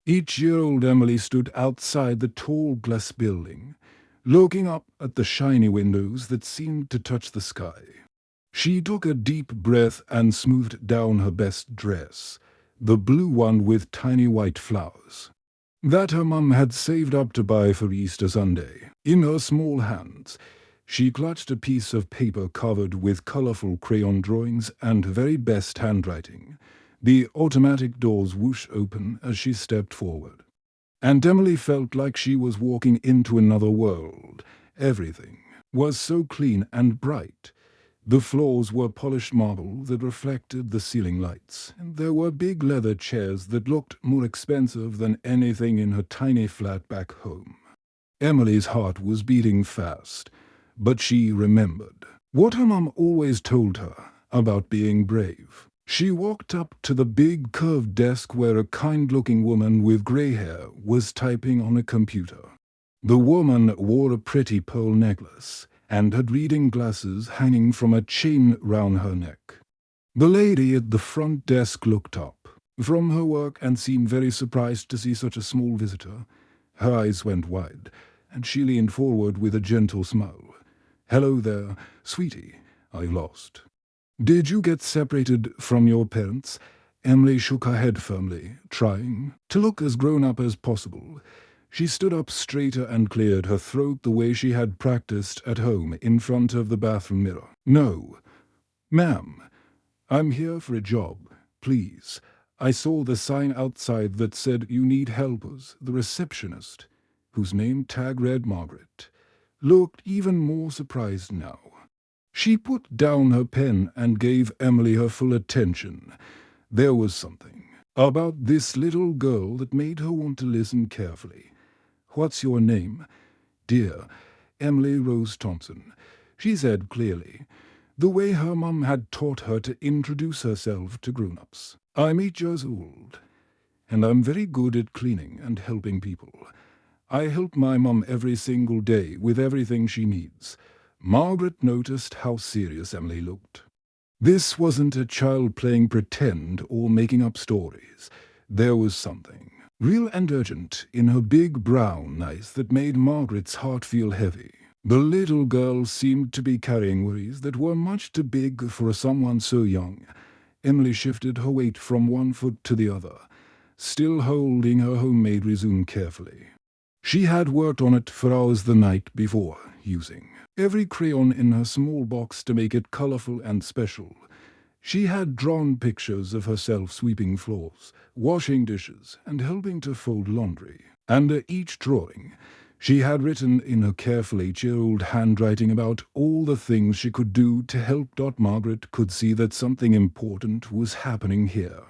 8-year-old Emily stood outside the tall glass building, looking up at the shiny windows that seemed to touch the sky. She took a deep breath and smoothed down her best dress, the blue one with tiny white flowers, that her mum had saved up to buy for Easter Sunday. In her small hands, she clutched a piece of paper covered with colorful crayon drawings and very best handwriting. The automatic doors whooshed open as she stepped forward, and Emily felt like she was walking into another world. Everything was so clean and bright. The floors were polished marble that reflected the ceiling lights, and there were big leather chairs that looked more expensive than anything in her tiny flat back home. Emily's heart was beating fast, but she remembered what her mom always told her about being brave. She walked up to the big curved desk where a kind-looking woman with grey hair was typing on a computer. The woman wore a pretty pearl necklace and had reading glasses hanging from a chain round her neck. The lady at the front desk looked up from her work and seemed very surprised to see such a small visitor. Her eyes went wide, and she leaned forward with a gentle smile. "Hello there, sweetie. Are you lost? Did you get separated from your parents?" Emily shook her head firmly, trying to look as grown-up as possible. She stood up straighter and cleared her throat the way she had practiced at home in front of the bathroom mirror. "No, ma'am. I'm here for a job, please. I saw the sign outside that said you need helpers." The receptionist, whose name tag read Margaret, looked even more surprised now. She put down her pen and gave Emily her full attention. There was something about this little girl that made her want to listen carefully. "What's your name?" "Dear Emily Rose Thompson," she said clearly, the way her mum had taught her to introduce herself to grown-ups. "I'm 8 years old, and I'm very good at cleaning and helping people. I help my mum every single day with everything she needs." Margaret noticed how serious Emily looked. This wasn't a child playing pretend or making up stories. There was something real and urgent in her big brown eyes that made Margaret's heart feel heavy. The little girl seemed to be carrying worries that were much too big for someone so young. Emily shifted her weight from one foot to the other, still holding her homemade resume carefully. She had worked on it for hours the night before, using every crayon in her small box to make it colorful and special. She had drawn pictures of herself sweeping floors, washing dishes, and helping to fold laundry. Under each drawing, she had written in her carefully chiseled handwriting about all the things she could do to help. Margaret could see that something important was happening here.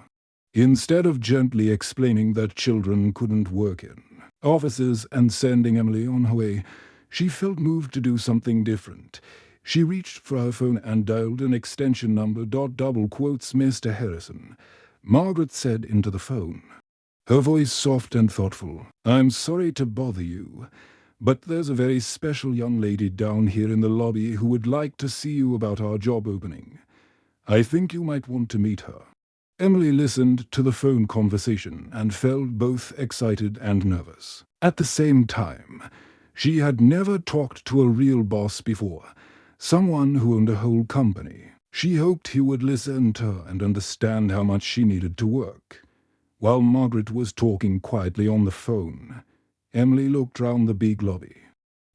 Instead of gently explaining that children couldn't work in offices and sending Emily on her way, she felt moved to do something different. She reached for her phone and dialed an extension number. Double quotes, "Mr. Harrison," Margaret said into the phone, her voice soft and thoughtful. "I'm sorry to bother you, but there's a very special young lady down here in the lobby who would like to see you about our job opening. I think you might want to meet her." Emily listened to the phone conversation and felt both excited and nervous. At the same time, she had never talked to a real boss before, someone who owned a whole company. She hoped he would listen to her and understand how much she needed to work. While Margaret was talking quietly on the phone, Emily looked round the big lobby.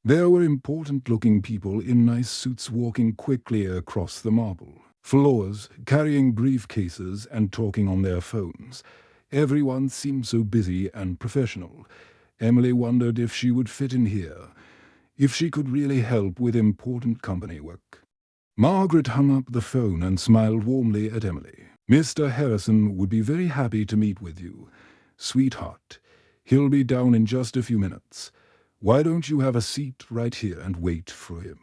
There were important-looking people in nice suits walking quickly across the marble floors, carrying briefcases and talking on their phones. Everyone seemed so busy and professional. Emily wondered if she would fit in here, if she could really help with important company work. Margaret hung up the phone and smiled warmly at Emily. "Mr. Harrison would be very happy to meet with you, sweetheart. He'll be down in just a few minutes. Why don't you have a seat right here and wait for him?"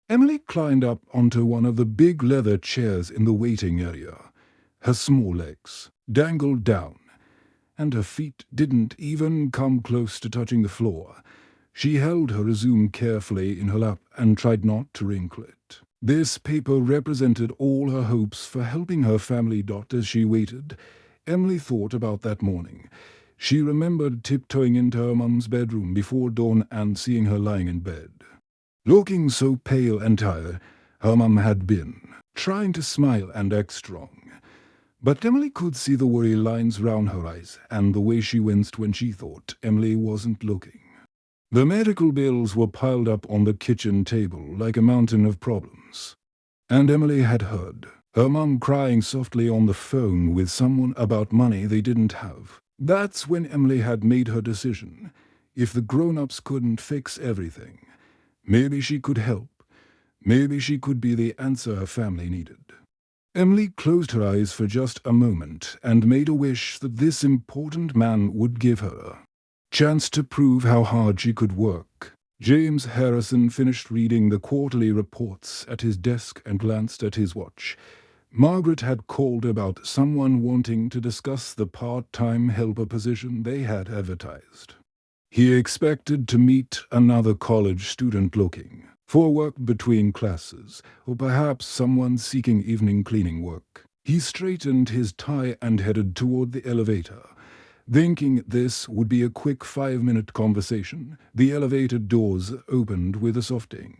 Emily climbed up onto one of the big leather chairs in the waiting area. Her small legs dangled down, and her feet didn't even come close to touching the floor. She held her resume carefully in her lap and tried not to wrinkle it. This paper represented all her hopes for helping her family. As she waited, Emily thought about that morning. She remembered tiptoeing into her mum's bedroom before dawn and seeing her lying in bed. Looking so pale and tired, her mum had been trying to smile and act strong. But Emily could see the worry lines round her eyes and the way she winced when she thought Emily wasn't looking. The medical bills were piled up on the kitchen table like a mountain of problems. And Emily had heard her mum crying softly on the phone with someone about money they didn't have. That's when Emily had made her decision. If the grown-ups couldn't fix everything, maybe she could help. Maybe she could be the answer her family needed. Emily closed her eyes for just a moment and made a wish that this important man would give her a chance to prove how hard she could work. James Harrison finished reading the quarterly reports at his desk and glanced at his watch. Margaret had called about someone wanting to discuss the part-time helper position they had advertised. He expected to meet another college student looking for work between classes, or perhaps someone seeking evening cleaning work. He straightened his tie and headed toward the elevator. Thinking this would be a quick 5-minute conversation, the elevator doors opened with a soft ding,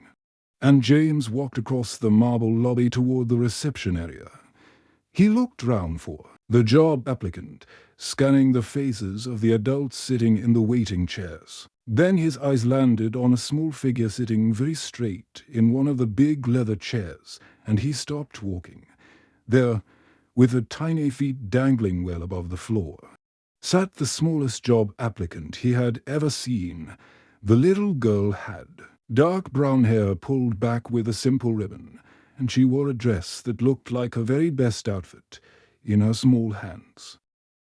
and James walked across the marble lobby toward the reception area. He looked round for the job applicant, scanning the faces of the adults sitting in the waiting chairs. Then his eyes landed on a small figure sitting very straight in one of the big leather chairs, and he stopped walking. There, with her tiny feet dangling well above the floor, sat the smallest job applicant he had ever seen. The little girl had dark brown hair pulled back with a simple ribbon, and she wore a dress that looked like her very best outfit. In her small hands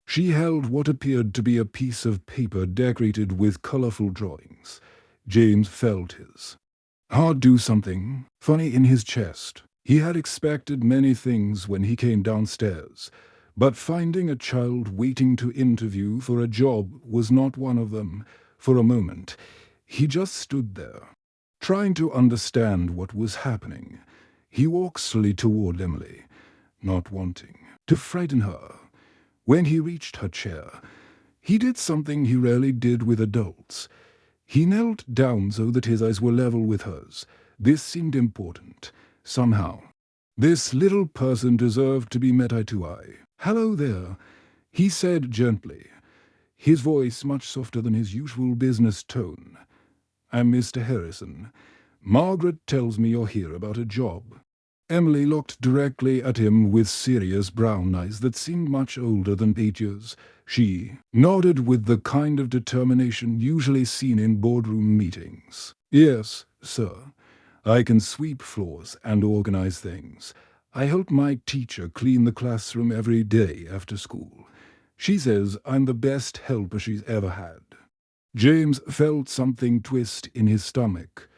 she held what appeared to be a piece of paper decorated with colorful drawings. James felt his heart do something funny in his chest. He had expected many things when he came downstairs, but finding a child waiting to interview for a job was not one of them. For a moment, he just stood there, trying to understand what was happening. He walked slowly toward Emily, not wanting to frighten her. When he reached her chair, he did something he rarely did with adults. He knelt down so that his eyes were level with hers. This seemed important. Somehow, this little person deserved to be met eye to eye. "Hello there," he said gently, his voice much softer than his usual business tone. "I'm Mr. Harrison. Margaret tells me you're here about a job." Emily looked directly at him with serious brown eyes that seemed much older than 8 years. She nodded with the kind of determination usually seen in boardroom meetings. "Yes, sir. I can sweep floors and organize things. I help my teacher clean the classroom every day after school. She says I'm the best helper she's ever had." James felt something twist in his stomach.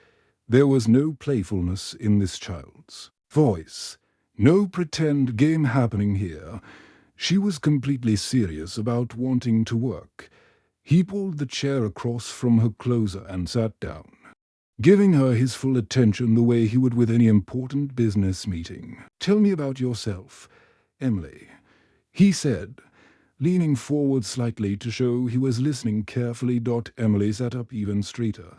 There was no playfulness in this child's voice. No pretend game happening here. She was completely serious about wanting to work. He pulled the chair across from her closer and sat down, giving her his full attention the way he would with any important business meeting. "Tell me about yourself, Emily," he said, leaning forward slightly to show he was listening carefully. Emily sat up even straighter,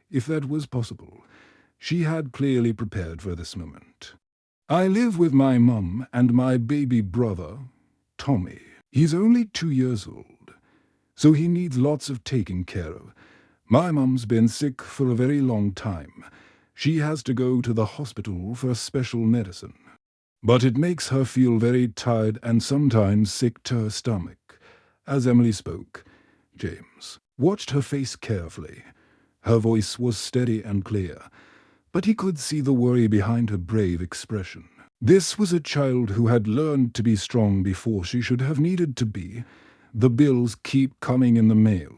if that was possible. She had clearly prepared for this moment. "I live with my mum and my baby brother, Tommy. He's only 2 years old, so he needs lots of taking care of. My mum's been sick for a very long time. She has to go to the hospital for special medicine. But it makes her feel very tired and sometimes sick to her stomach." As Emily spoke, James watched her face carefully. Her voice was steady and clear, but he could see the worry behind her brave expression. This was a child who had learned to be strong before she should have needed to be. "The bills keep coming in the mail,"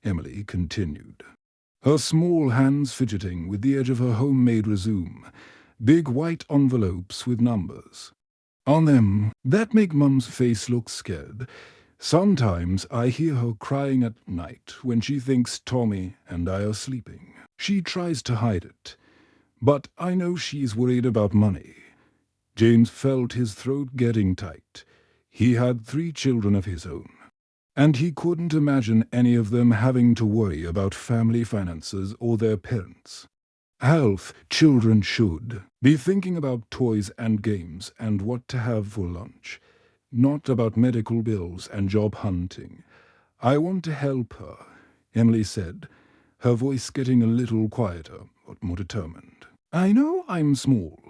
Emily continued, her small hands fidgeting with the edge of her homemade resume. "Big white envelopes with numbers on them that make Mum's face look scared. Sometimes I hear her crying at night when she thinks Tommy and I are sleeping. She tries to hide it, but I know she's worried about money." James felt his throat getting tight. He had 3 children of his own, and he couldn't imagine any of them having to worry about family finances or their parents. Health, children should be thinking about toys and games and what to have for lunch, not about medical bills and job hunting. I want to help her, Emily said, her voice getting a little quieter but more determined. I know I'm small,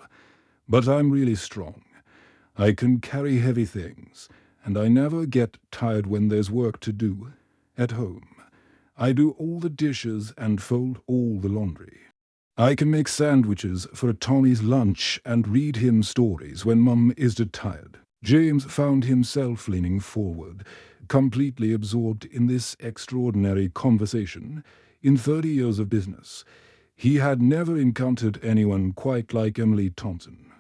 but I'm really strong. I can carry heavy things, and I never get tired when there's work to do. At home, I do all the dishes and fold all the laundry. I can make sandwiches for Tommy's lunch and read him stories when Mum is tired. James found himself leaning forward, completely absorbed in this extraordinary conversation. In 30 years of business, he had never encountered anyone quite like Emily Thompson.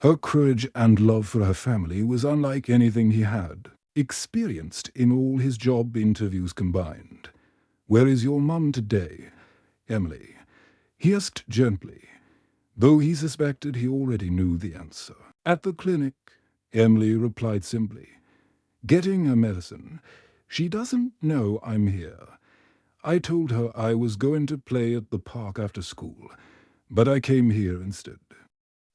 Her courage and love for her family was unlike anything he had experienced in all his job interviews combined. "Where is your mum today, Emily?" he asked gently, though he suspected he already knew the answer. "At the clinic," Emily replied simply. "Getting her medicine. She doesn't know I'm here. I told her I was going to play at the park after school, but I came here instead.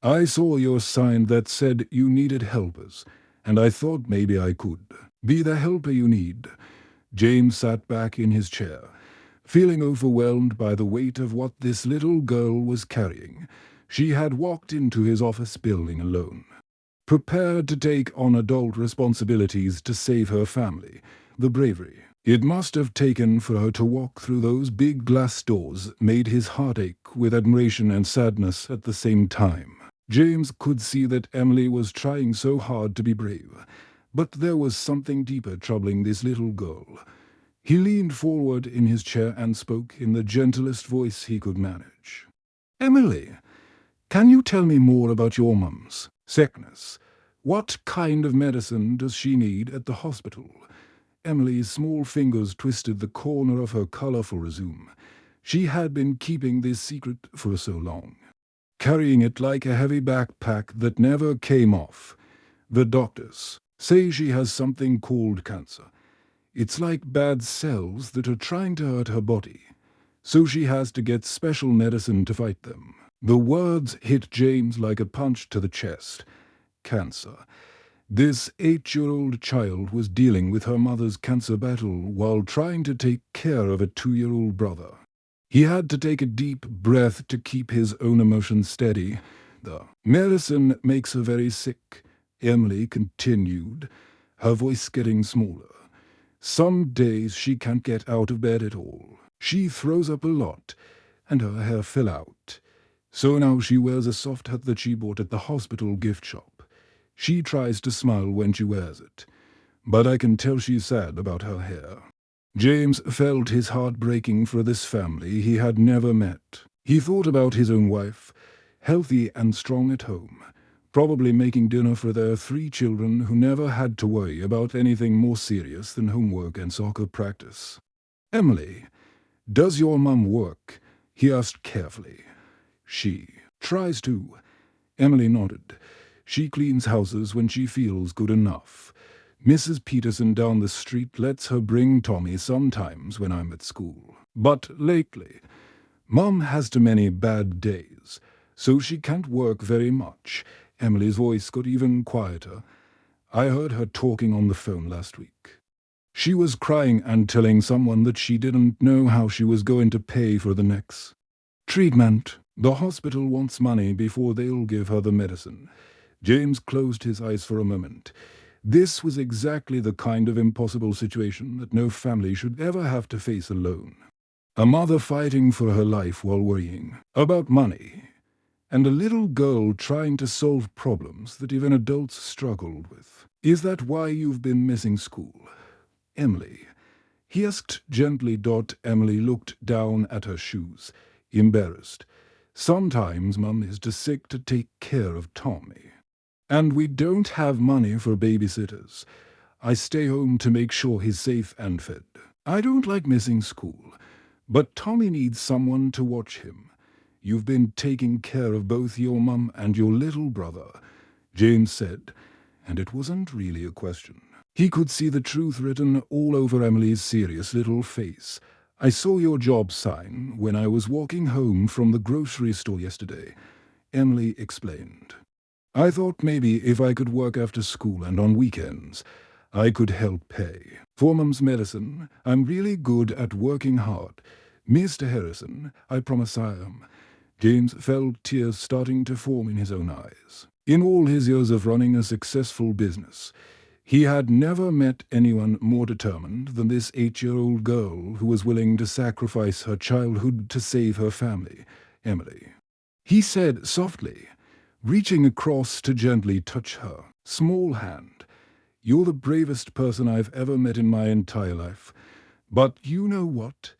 I saw your sign that said you needed helpers, and I thought maybe I could be the helper you need." James sat back in his chair, feeling overwhelmed by the weight of what this little girl was carrying. She had walked into his office building alone, prepared to take on adult responsibilities to save her family. The bravery it must have taken for her to walk through those big glass doors made his heart ache with admiration and sadness at the same time. James could see that Emily was trying so hard to be brave, but there was something deeper troubling this little girl. He leaned forward in his chair and spoke in the gentlest voice he could manage. "Emily, can you tell me more about your mum's sickness? What kind of medicine does she need at the hospital?" Emily's small fingers twisted the corner of her colorful resume. She had been keeping this secret for so long, carrying it like a heavy backpack that never came off. "The doctors say she has something called cancer. It's like bad cells that are trying to hurt her body, so she has to get special medicine to fight them." The words hit James like a punch to the chest. Cancer. This 8-year-old child was dealing with her mother's cancer battle while trying to take care of a 2-year-old brother. He had to take a deep breath to keep his own emotions steady. "The medicine makes her very sick," Emily continued, her voice getting smaller. "Some days she can't get out of bed at all. She throws up a lot, and her hair fell out. So now she wears a soft hat that she bought at the hospital gift shop. She tries to smile when she wears it, but I can tell she's sad about her hair." James felt his heart breaking for this family he had never met. He thought about his own wife, healthy and strong at home, probably making dinner for their 3 children who never had to worry about anything more serious than homework and soccer practice. "Emily, does your mum work?" he asked carefully. "She tries to." Emily nodded. "She cleans houses when she feels good enough. Mrs. Peterson down the street lets her bring Tommy sometimes when I'm at school. But lately, Mum has too many bad days, so she can't work very much." Emily's voice got even quieter. "I heard her talking on the phone last week. She was crying and telling someone that she didn't know how she was going to pay for the next treatment. The hospital wants money before they'll give her the medicine." James closed his eyes for a moment. This was exactly the kind of impossible situation that no family should ever have to face alone. A mother fighting for her life while worrying about money, and a little girl trying to solve problems that even adults struggled with. "Is that why you've been missing school, Emily?" he asked gently. Emily looked down at her shoes, embarrassed. "Sometimes Mum is too sick to take care of Tommy. And we don't have money for babysitters. I stay home to make sure he's safe and fed. I don't like missing school, but Tommy needs someone to watch him. You've been taking care of both your mum and your little brother," James said, and it wasn't really a question. He could see the truth written all over Emily's serious little face. "I saw your job sign when I was walking home from the grocery store yesterday," Emily explained. "I thought maybe if I could work after school and on weekends, I could help pay for Mum's medicine. I'm really good at working hard. Mr. Harrison, I promise I am." James felt tears starting to form in his own eyes. In all his years of running a successful business, he had never met anyone more determined than this 8-year-old girl who was willing to sacrifice her childhood to save her family, Emily. He said softly, reaching across to gently touch her small hand, "You're the bravest person I've ever met in my entire life. But you know what?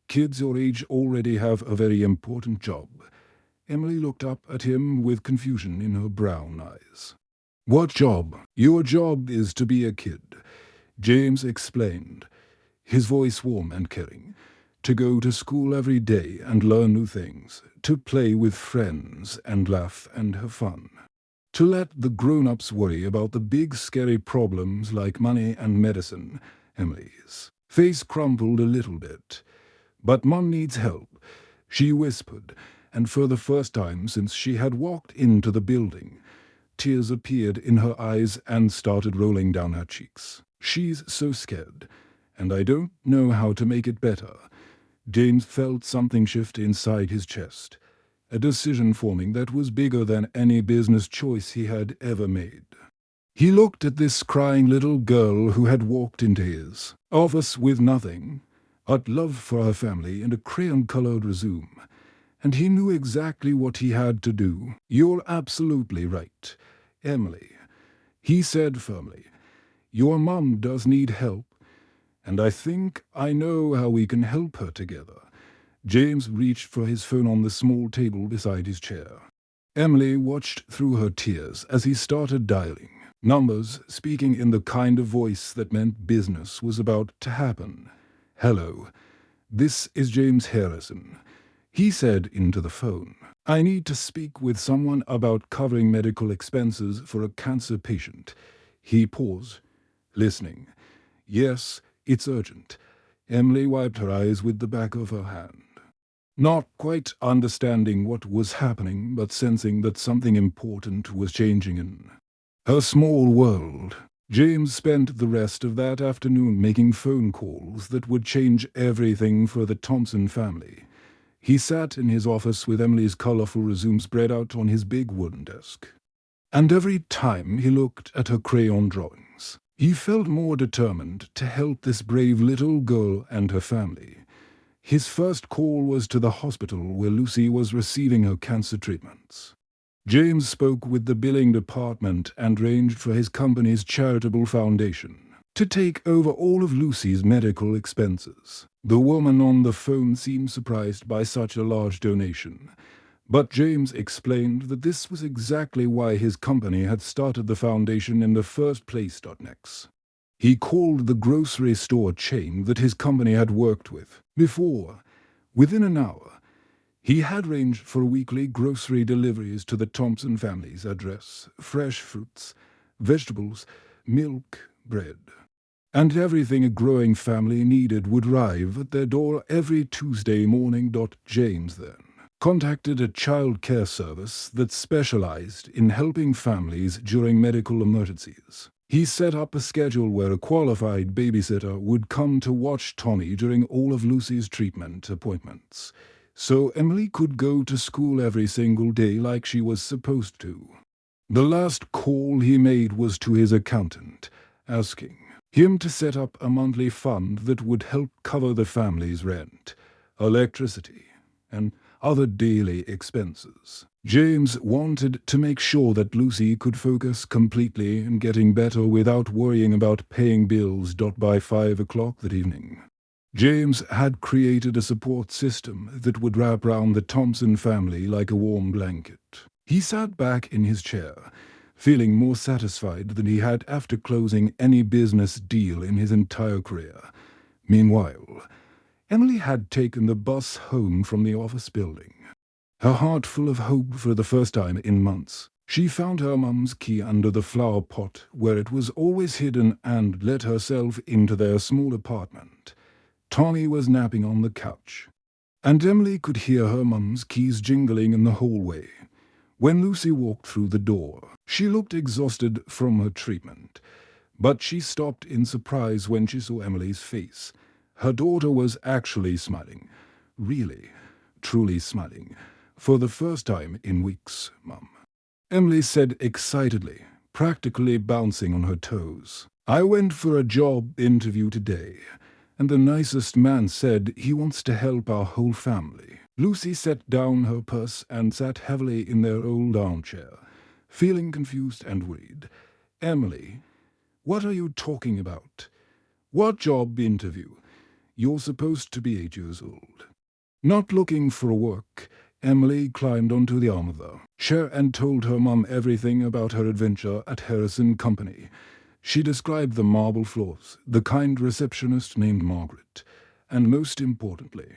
Kids your age already have a very important job." Emily looked up at him with confusion in her brown eyes. "What job?" "Your job is to be a kid," James explained, his voice warm and caring. "To go to school every day and learn new things, to play with friends and laugh and have fun. To let the grown-ups worry about the big scary problems like money and medicine." Emily's face crumpled a little bit. "But Mum needs help," she whispered, and for the first time since she had walked into the building, tears appeared in her eyes and started rolling down her cheeks. "She's so scared, and I don't know how to make it better." James felt something shift inside his chest, a decision forming that was bigger than any business choice he had ever made. He looked at this crying little girl who had walked into his office with nothing but love for her family and a crayon-colored resume, and he knew exactly what he had to do. "You're absolutely right, Emily," he said firmly. "Your mum does need help, and I think I know how we can help her together." James reached for his phone on the small table beside his chair. Emily watched through her tears as he started dialing numbers, speaking in the kind of voice that meant business was about to happen. "Hello, this is James Harrison," he said into the phone. "I need to speak with someone about covering medical expenses for a cancer patient." He paused, listening. "Yes, it's urgent." Emily wiped her eyes with the back of her hand, not quite understanding what was happening, but sensing that something important was changing in her small world. James spent the rest of that afternoon making phone calls that would change everything for the Thompson family. He sat in his office with Emily's colorful resume spread out on his big wooden desk. And every time he looked at her crayon drawings, he felt more determined to help this brave little girl and her family. His first call was to the hospital where Lucy was receiving her cancer treatments. James spoke with the billing department and arranged for his company's charitable foundation to take over all of Lucy's medical expenses. The woman on the phone seemed surprised by such a large donation, but James explained that this was exactly why his company had started the foundation in the first place. Next, he called the grocery store chain that his company had worked with before. Within an hour, he had arranged for weekly grocery deliveries to the Thompson family's address, fresh fruits, vegetables, milk, bread, and everything a growing family needed would arrive at their door every Tuesday morning. James then contacted a child care service that specialized in helping families during medical emergencies. He set up a schedule where a qualified babysitter would come to watch Tommy during all of Lucy's treatment appointments, so Emily could go to school every single day like she was supposed to. The last call he made was to his accountant, asking him to set up a monthly fund that would help cover the family's rent, electricity, and other daily expenses. James wanted to make sure that Lucy could focus completely on getting better without worrying about paying bills. By 5 o'clock that evening, James had created a support system that would wrap around the Thompson family like a warm blanket. He sat back in his chair, feeling more satisfied than he had after closing any business deal in his entire career. Meanwhile, Emily had taken the bus home from the office building, her heart full of hope for the first time in months. She found her mum's key under the flower pot where it was always hidden and let herself into their small apartment. Tommy was napping on the couch, and Emily could hear her mum's keys jingling in the hallway. When Lucy walked through the door, she looked exhausted from her treatment, but she stopped in surprise when she saw Emily's face. Her daughter was actually smiling. Really, truly smiling. For the first time in weeks, Mum. Emily said excitedly, practically bouncing on her toes. I went for a job interview today, and the nicest man said he wants to help our whole family. Lucy set down her purse and sat heavily in their old armchair, feeling confused and worried. Emily, what are you talking about? What job interview? You're supposed to be 8 years old. Not looking for work, Emily climbed onto the arm of the chair and told her mum everything about her adventure at Harrison Company. She described the marble floors, the kind receptionist named Margaret, and most importantly,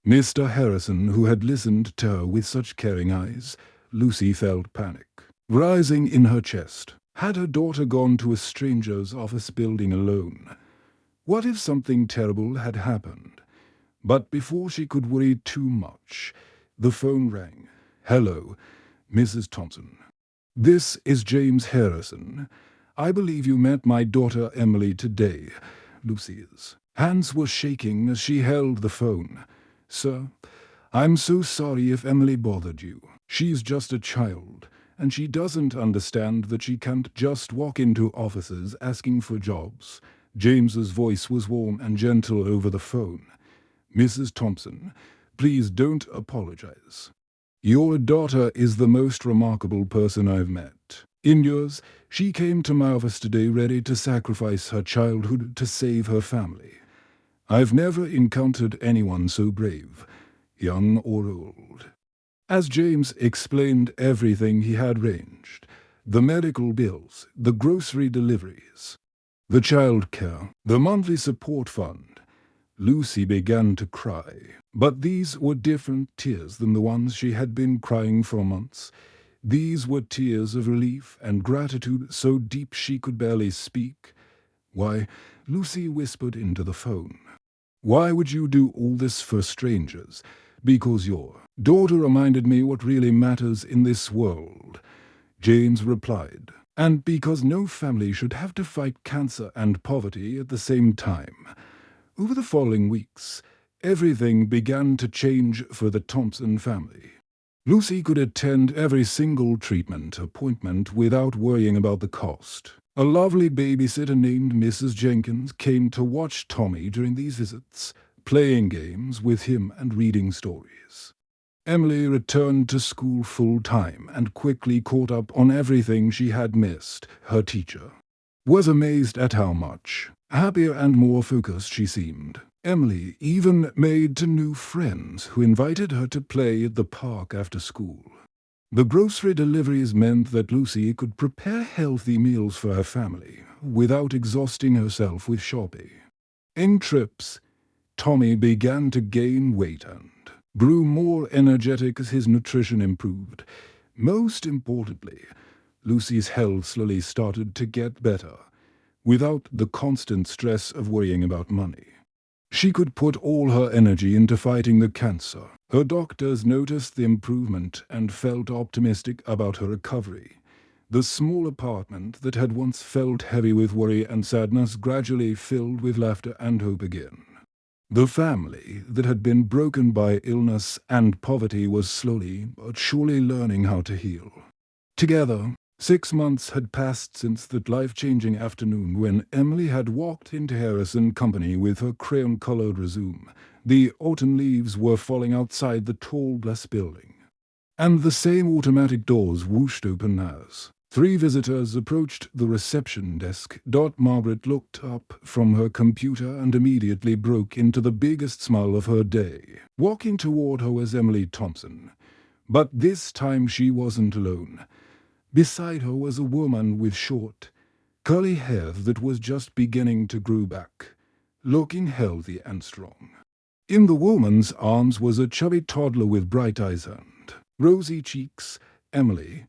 Mr. Harrison, who had listened to her with such caring eyes. Lucy felt panic rising in her chest. Had her daughter gone to a stranger's office building alone? What if something terrible had happened? But before she could worry too much, the phone rang. Hello, Mrs. Thompson. This is James Harrison. I believe you met my daughter Emily today. Lucy's hands were shaking as she held the phone. Sir, I'm so sorry if Emily bothered you. She's just a child, and she doesn't understand that she can't just walk into offices asking for jobs. James's voice was warm and gentle over the phone. Mrs. Thompson, please don't apologize. Your daughter is the most remarkable person I've met. In years, she came to my office today ready to sacrifice her childhood to save her family. I've never encountered anyone so brave, young or old. As James explained everything he had arranged, the medical bills, the grocery deliveries, the child care, the monthly support fund, Lucy began to cry. But these were different tears than the ones she had been crying for months. These were tears of relief and gratitude so deep she could barely speak. Why, Lucy whispered into the phone. Why would you do all this for strangers? Because your daughter reminded me what really matters in this world, James replied. And because no family should have to fight cancer and poverty at the same time. Over the following weeks, everything began to change for the Thompson family. Lucy could attend every single treatment appointment without worrying about the cost. A lovely babysitter named Mrs. Jenkins came to watch Tommy during these visits, playing games with him and reading stories. Emily returned to school full-time and quickly caught up on everything she had missed. Her teacher was amazed at how much happier and more focused she seemed. Emily even made new friends who invited her to play at the park after school. The grocery deliveries meant that Lucy could prepare healthy meals for her family without exhausting herself with shopping. In trips, Tommy began to gain weight and grew more energetic as his nutrition improved. Most importantly, Lucy's health slowly started to get better, without the constant stress of worrying about money. She could put all her energy into fighting the cancer. Her doctors noticed the improvement and felt optimistic about her recovery. The small apartment that had once felt heavy with worry and sadness gradually filled with laughter and hope again. The family that had been broken by illness and poverty was slowly but surely learning how to heal. Together, 6 months had passed since that life-changing afternoon when Emily had walked into Harrison Company with her crayon-colored resume. The autumn leaves were falling outside the tall glass building, and the same automatic doors whooshed open as 3 visitors approached the reception desk. Margaret looked up from her computer and immediately broke into the biggest smile of her day. Walking toward her was Emily Thompson, but this time she wasn't alone. Beside her was a woman with short, curly hair that was just beginning to grow back, looking healthy and strong. In the woman's arms was a chubby toddler with bright eyes and rosy cheeks. Emily,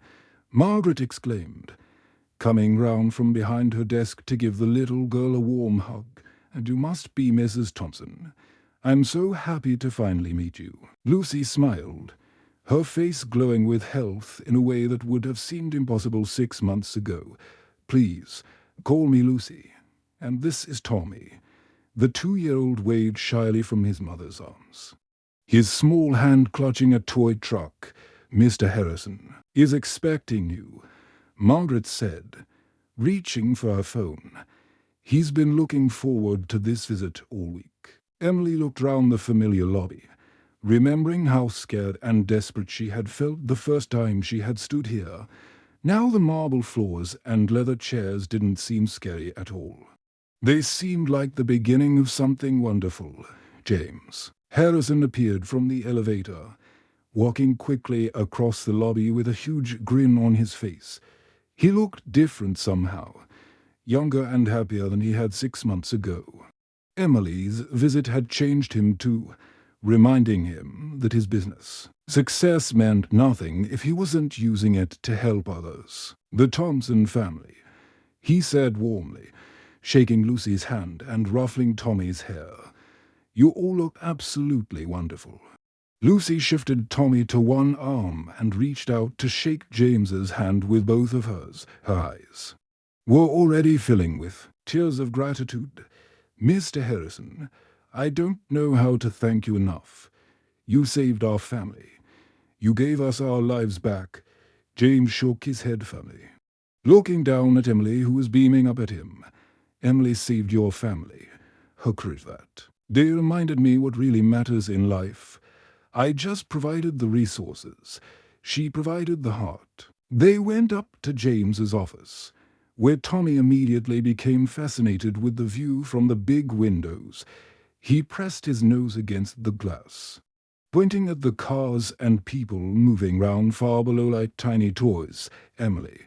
Margaret exclaimed, coming round from behind her desk to give the little girl a warm hug. "And you must be Mrs. Thompson. I'm so happy to finally meet you." Lucy smiled, her face glowing with health in a way that would have seemed impossible 6 months ago. "Please, call me Lucy. And this is Tommy." The 2-year-old waved shyly from his mother's arms, his small hand clutching a toy truck. "Mr. Harrison is expecting you," Margaret said, reaching for her phone. "He's been looking forward to this visit all week." Emily looked round the familiar lobby, remembering how scared and desperate she had felt the first time she had stood here. Now the marble floors and leather chairs didn't seem scary at all. They seemed like the beginning of something wonderful. James Harrison appeared from the elevator, walking quickly across the lobby with a huge grin on his face. He looked different somehow, younger and happier than he had 6 months ago. Emily's visit had changed him too, reminding him that his business success meant nothing if he wasn't using it to help others. "The Thompson family," he said warmly, shaking Lucy's hand and ruffling Tommy's hair. "You all look absolutely wonderful." Lucy shifted Tommy to one arm and reached out to shake James's hand with both of hers. Her eyes were already filling with tears of gratitude. "Mr. Harrison, I don't know how to thank you enough. You saved our family. You gave us our lives back." James shook his head firmly, looking down at Emily, who was beaming up at him. "Emily saved your family. Her courage that. They reminded me what really matters in life. I just provided the resources. She provided the heart." They went up to James's office, where Tommy immediately became fascinated with the view from the big windows. He pressed his nose against the glass, pointing at the cars and people moving round far below like tiny toys. "Emily,"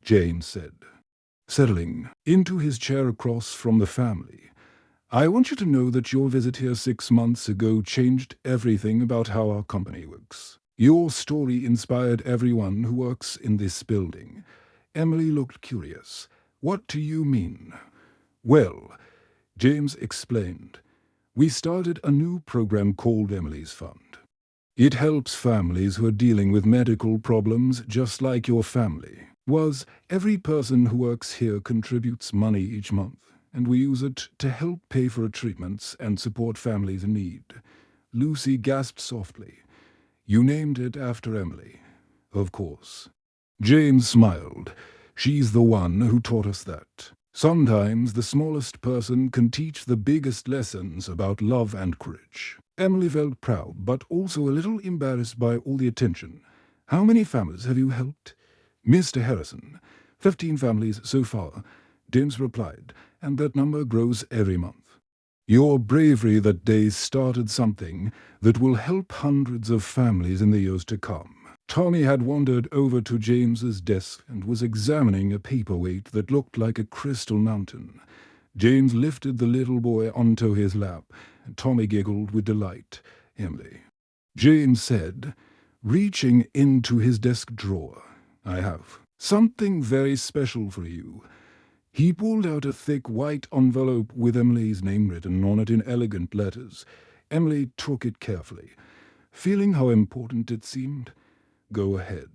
James said, settling into his chair across from the family, "I want you to know that your visit here 6 months ago changed everything about how our company works. Your story inspired everyone who works in this building." Emily looked curious. "What do you mean?" "Well," James explained, "we started a new program called Emily's Fund. It helps families who are dealing with medical problems just like your family was. Every person who works here contributes money each month, and we use it to help pay for treatments and support families in need." Lucy gasped softly. "You named it after Emily?" "Of course." James smiled. "She's the one who taught us that. Sometimes the smallest person can teach the biggest lessons about love and courage." Emily felt proud, but also a little embarrassed by all the attention. "How many families have you helped?" "Mr. Harrison, 15 families so far," James replied, "and that number grows every month. Your bravery that day started something that will help hundreds of families in the years to come." Tommy had wandered over to James's desk and was examining a paperweight that looked like a crystal mountain. James lifted the little boy onto his lap, and Tommy giggled with delight. "Emily," James said, reaching into his desk drawer, "I have something very special for you." He pulled out a thick white envelope with Emily's name written on it in elegant letters. Emily took it carefully, feeling how important it seemed. "Go ahead,"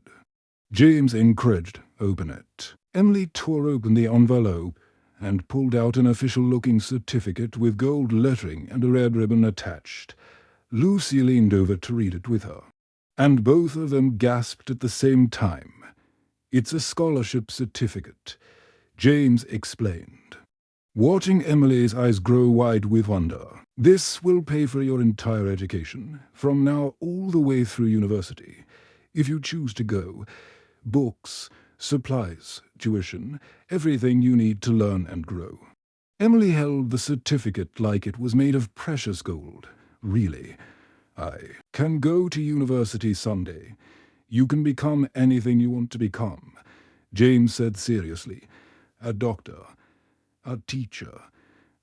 James encouraged. "Open it." Emily tore open the envelope and pulled out an official-looking certificate with gold lettering and a red ribbon attached. Lucy leaned over to read it with her, and both of them gasped at the same time. "It's a scholarship certificate," James explained, watching Emily's eyes grow wide with wonder. "This will pay for your entire education, from now all the way through university, if you choose to go. Books, supplies, tuition, everything you need to learn and grow." Emily held the certificate like it was made of precious gold. "Really? I can go to university someday. You can become anything you want to become," James said seriously. "A doctor, a teacher,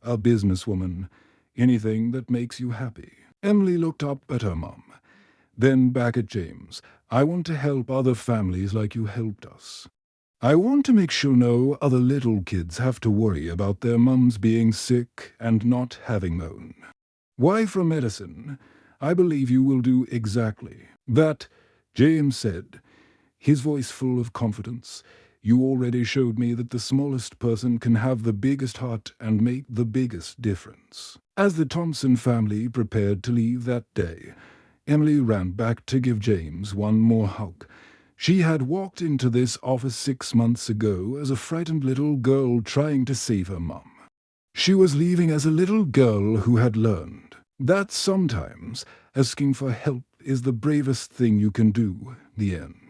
a businesswoman, anything that makes you happy." Emily looked up at her mum, then back at James. I want to help other families like you helped us. I want to make sure no other little kids have to worry about their mums being sick and not having moan. Why from medicine, I believe you will do exactly that, James said, his voice full of confidence. You already showed me that the smallest person can have the biggest heart and make the biggest difference. As the Thompson family prepared to leave that day, Emily ran back to give James one more hug. She had walked into this office 6 months ago as a frightened little girl trying to save her mum. She was leaving as a little girl who had learned that sometimes asking for help is the bravest thing you can do. The end.